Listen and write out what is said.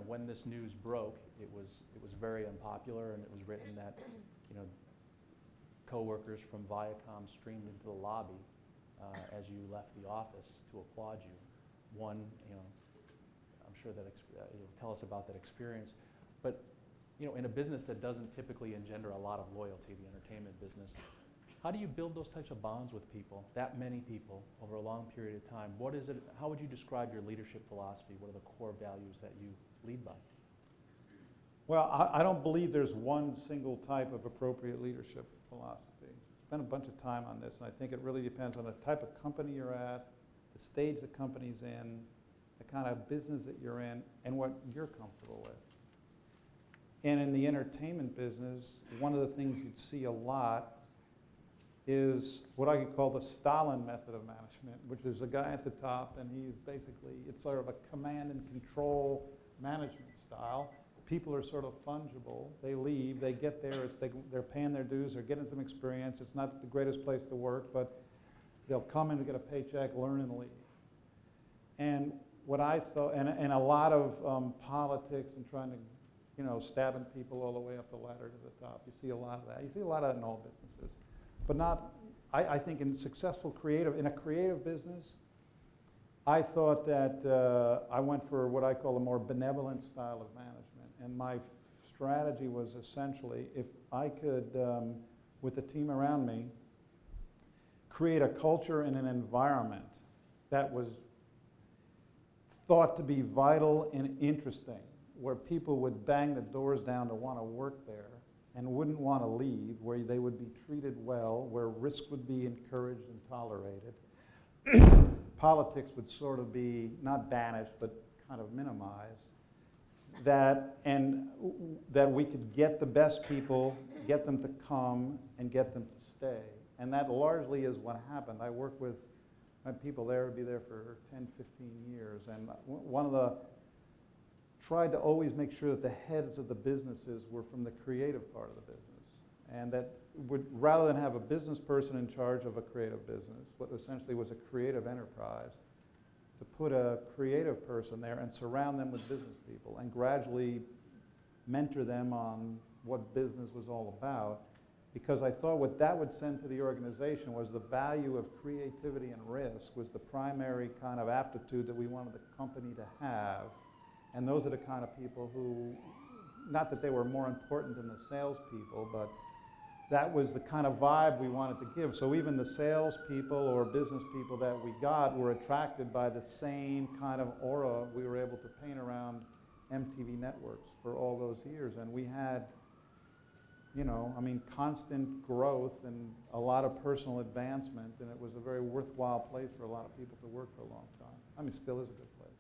when this news broke, it was very unpopular, and it was written that, coworkers from Viacom streamed into the lobby as you left the office to applaud you. One, I'm sure that you'll tell us about that experience, but in a business that doesn't typically engender a lot of loyalty, the entertainment business, how do you build those types of bonds with people, that many people, over a long period of time? What is it? How would you describe your leadership philosophy? What are the core values that you lead by? Well, I don't believe there's one single type of appropriate leadership philosophy. I spent a bunch of time on this, and I think it really depends on the type of company you're at, the stage the company's in, the kind of business that you're in, and what you're comfortable with. And in the entertainment business, one of the things you'd see a lot is what I could call the Stalin method of management, which is a guy at the top, and he's basically, it's sort of a command and control management style. People are sort of fungible. They leave, they get there, they're paying their dues, they're getting some experience. It's not the greatest place to work, but they'll come in to get a paycheck, learn, and leave. And what I thought, and a lot of politics and trying to, stabbing people all the way up the ladder to the top. You see a lot of that. You see a lot of that in all businesses. But not, I think in in a creative business, I thought that I went for what I call a more benevolent style of management. And my strategy was essentially, if I could, with the team around me, create a culture and an environment that was thought to be vital and interesting, where people would bang the doors down to want to work there and wouldn't want to leave, where they would be treated well, where risk would be encouraged and tolerated. Politics would sort of be not banished, but kind of minimized. That we could get the best people, get them to come, and get them to stay. And that largely is what happened. I worked with my people there, would be there for 10, 15 years, and tried to always make sure that the heads of the businesses were from the creative part of the business. And that rather than have a business person in charge of a creative business, what essentially was a creative enterprise, to put a creative person there and surround them with business people and gradually mentor them on what business was all about. Because I thought what that would send to the organization was the value of creativity and risk was the primary kind of aptitude that we wanted the company to have. And those are the kind of people who, not that they were more important than the salespeople, but that was the kind of vibe we wanted to give. So even the salespeople or business people that we got were attracted by the same kind of aura we were able to paint around MTV networks for all those years. And we had, constant growth and a lot of personal advancement, and it was a very worthwhile place for a lot of people to work for a long time. Still is a good place.